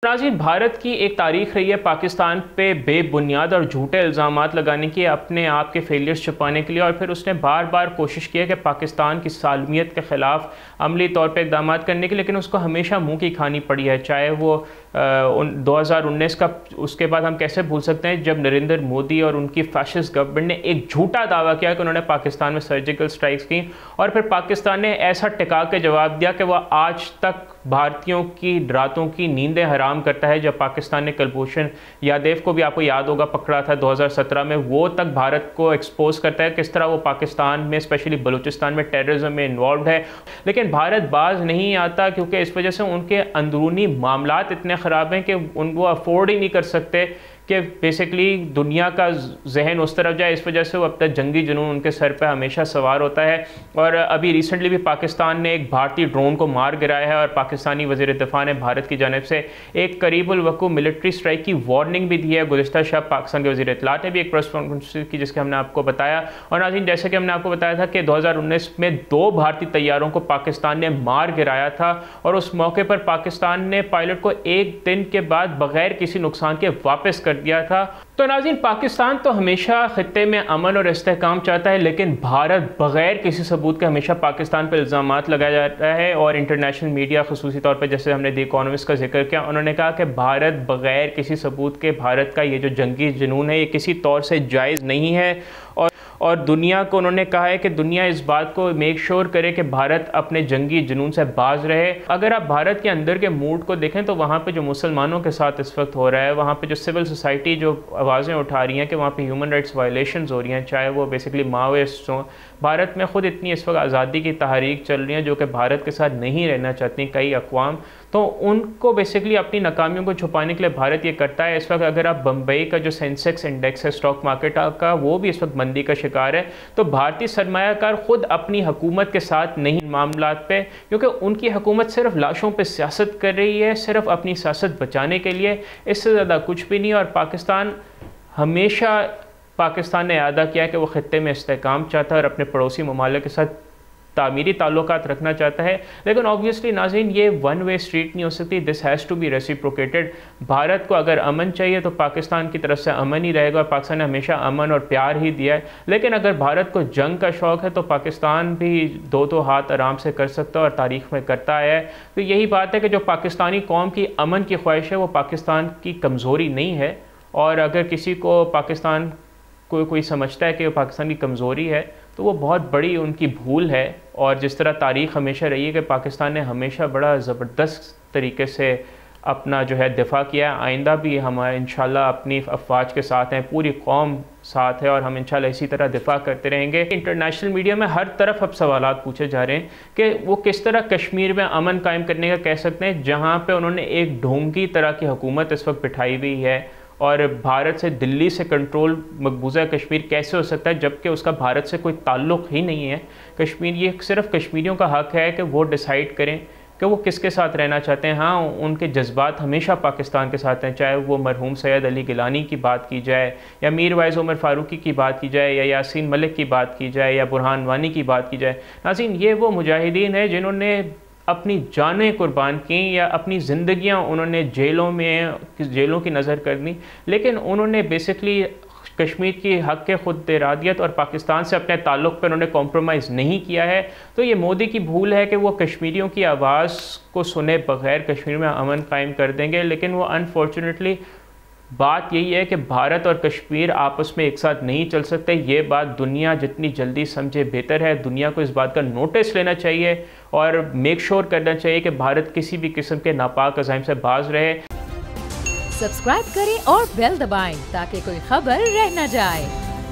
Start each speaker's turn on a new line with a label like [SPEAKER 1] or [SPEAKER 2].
[SPEAKER 1] नाज़रीन, भारत की एक तारीख रही है पाकिस्तान पे बेबुनियाद और झूठे इल्ज़ामात लगाने की, अपने आप के फेलियर्स छुपाने के लिए, और फिर उसने बार बार कोशिश की है कि पाकिस्तान की सालमियत के ख़िलाफ़ अमली तौर पे इक़दामात करने की, लेकिन उसको हमेशा मुँह की खानी पड़ी है। चाहे वो 2019 का, उसके बाद हम कैसे भूल सकते हैं जब नरेंद्र मोदी और उनकी फैशिस्ट गवर्नमेंट ने एक झूठा दावा किया कि उन्होंने पाकिस्तान में सर्जिकल स्ट्राइक्स की, और फिर पाकिस्तान ने ऐसा टिका के जवाब दिया कि वह आज तक भारतीयों की रातों की नींदें हराम करता है। जब पाकिस्तान ने कुलभूषण यादव को भी, आपको याद होगा, पकड़ा था 2017 में, वो तक भारत को एक्सपोज करता है किस तरह वो पाकिस्तान में, स्पेशली बलूचिस्तान में टेररिज्म में इन्वॉल्व है। लेकिन भारत बाज नहीं आता, क्योंकि इस वजह से उनके अंदरूनी मामलात इतने ख़राब हैं कि वो अफोर्ड ही नहीं कर सकते कि बेसिकली दुनिया का जहन उस तरफ जाए। इस वजह से वो अब तक जंगी जुनून उनके सर पर हमेशा सवार होता है। और अभी रिसेंटली भी पाकिस्तान ने एक भारतीय ड्रोन को मार गिराया है, और पाकिस्तानी वज़ीर दिफ़ा ने भारत की जानिब से एक करीबुल वक़ू मिलिट्री स्ट्राइक की वार्निंग भी दी है। गुज़िश्ता शब पाकिस्तान के वज़ीर इत्तलात ने भी एक प्रेस कॉन्फ्रेंस की, जिसके हमने आपको बताया। और नाज़रीन, जैसे कि हमने आपको बताया था कि 2019 में 2 भारतीय तैयारों को पाकिस्तान ने मार गिराया था, और उस मौके पर पाकिस्तान ने पायलट को एक दिन के बाद बग़ैर किसी नुकसान के वापस कर दिया था। तो नाज़रीन, पाकिस्तान तो हमेशा खित्ते में अमन और इस्तेहकाम चाहता है, लेकिन भारत बग़ैर किसी सबूत के हमेशा पाकिस्तान पर इल्ज़ामात लगाया जाता है। और इंटरनेशनल मीडिया, ख़ुसूसी तौर पर जैसे हमने द इकोनॉमिस्ट का जिक्र किया, उन्होंने कहा कि भारत बग़ैर किसी सबूत के, भारत का ये जो जंगी जुनून है ये किसी तौर से जायज़ नहीं है। और दुनिया को उन्होंने कहा है कि दुनिया इस बात को मेक श्योर करे कि भारत अपने जंगी जुनून से बाज रहे। अगर आप भारत के अंदर के मूड को देखें तो वहाँ पे जो मुसलमानों के साथ इस वक्त हो रहा है, वहाँ पे जो सिविल सोसाइटी जो आवाज़ें उठा रही हैं कि वहाँ पे ह्यूमन राइट्स वायलेशंस हो रही हैं, चाहे वो बेसिकली माओइस्ट हों। भारत में ख़ुद इतनी इस वक्त आज़ादी की तहरीक चल रही है जो कि भारत के साथ नहीं रहना चाहती कई अक़वाम, तो उनको बेसिकली अपनी नाकामियों को छुपाने के लिए भारत ये करता है। इस वक्त अगर आप बम्बई का जो सेंसेक्स इंडेक्स है स्टॉक मार्केट का, वो भी इस वक्त मंदी का शिकार है। तो भारतीय सरमायाकार ख़ुद अपनी हुकूमत के साथ नहीं मामलात पे, क्योंकि उनकी हुकूमत सिर्फ लाशों पे सियासत कर रही है, सिर्फ अपनी सियासत बचाने के लिए, इससे ज़्यादा कुछ भी नहीं। और पाकिस्तान ने अदा किया कि वो खित्ते में इस्तेहकाम चाहता है और अपने पड़ोसी ममालिक के साथ तामीरी ताल्लुकात रखना चाहता है। लेकिन ऑब्वियसली नाज़रीन, ये वन वे स्ट्रीट नहीं हो सकती, this has to be reciprocated. Bharat को अगर अमन चाहिए तो पाकिस्तान की तरफ से अमन ही रहेगा, और पाकिस्तान ने हमेशा अमन और प्यार ही दिया है। लेकिन अगर भारत को जंग का शौक़ है तो पाकिस्तान भी दो हाथ आराम से कर सकता है और तारीख़ में करता है। तो यही बात है कि जो पाकिस्तानी कौम की अमन की ख्वाहिश है वो पाकिस्तान की कमज़ोरी नहीं है। और अगर किसी को पाकिस्तान को कोई समझता है कि वो पाकिस्तान की कमज़ोरी है तो वो बहुत बड़ी उनकी भूल है। और जिस तरह तारीख़ हमेशा रही है कि पाकिस्तान ने हमेशा बड़ा ज़बरदस्त तरीके से अपना जो है दिफ़ा किया, आइंदा भी हम इंशाल्लाह अपनी अफवाज के साथ हैं, पूरी कौम साथ है, और हम इंशाल्लाह इसी तरह दिफ़ा करते रहेंगे। इंटरनेशनल मीडिया में हर तरफ अब सवालात पूछे जा रहे हैं कि वो किस तरह कश्मीर में अमन कायम करने का कह सकते हैं, जहाँ पे उन्होंने एक ढोंगी तरह की हुकूमत इस वक्त बिठाई हुई है। और भारत से, दिल्ली से कंट्रोल मकबूजा कश्मीर कैसे हो सकता है जबकि उसका भारत से कोई ताल्लुक़ ही नहीं है। कश्मीर, ये सिर्फ कश्मीरियों का हक़ है कि वो डिसाइड करें कि वो किसके साथ रहना चाहते हैं। हाँ, उनके जज्बात हमेशा पाकिस्तान के साथ हैं, चाहे वो मरहूम सैयद अली गिलानी की बात की जाए, या मीर वाइज़ उमर फ़ारूकी की बात की जाए, या यासीन मलिक की बात की जाए, या बुरहान वानी की बात की जाए। नाज़रीन, ये वो मुजाहिदीन हैं जिन्होंने अपनी जानें कुर्बान की, या अपनी ज़िंदगियां उन्होंने जेलों की नज़र कर दी, लेकिन उन्होंने बेसिकली कश्मीर की हक़ के खुद इरादियत और पाकिस्तान से अपने ताल्लुक़ पर उन्होंने कॉम्प्रोमाइज़ नहीं किया है। तो ये मोदी की भूल है कि वो कश्मीरियों की आवाज़ को सुने बग़ैर कश्मीर में अमन कायम कर देंगे। लेकिन वो अनफॉर्चुनेटली, बात यही है कि भारत और कश्मीर आपस में एक साथ नहीं चल सकते। ये बात दुनिया जितनी जल्दी समझे बेहतर है। दुनिया को इस बात का नोटिस लेना चाहिए और मेक श्योर करना चाहिए कि भारत किसी भी किस्म के नापाक अज़ाइम से बाज रहे।
[SPEAKER 2] सब्सक्राइब करें और बेल दबाएं ताकि कोई खबर रह न जाए।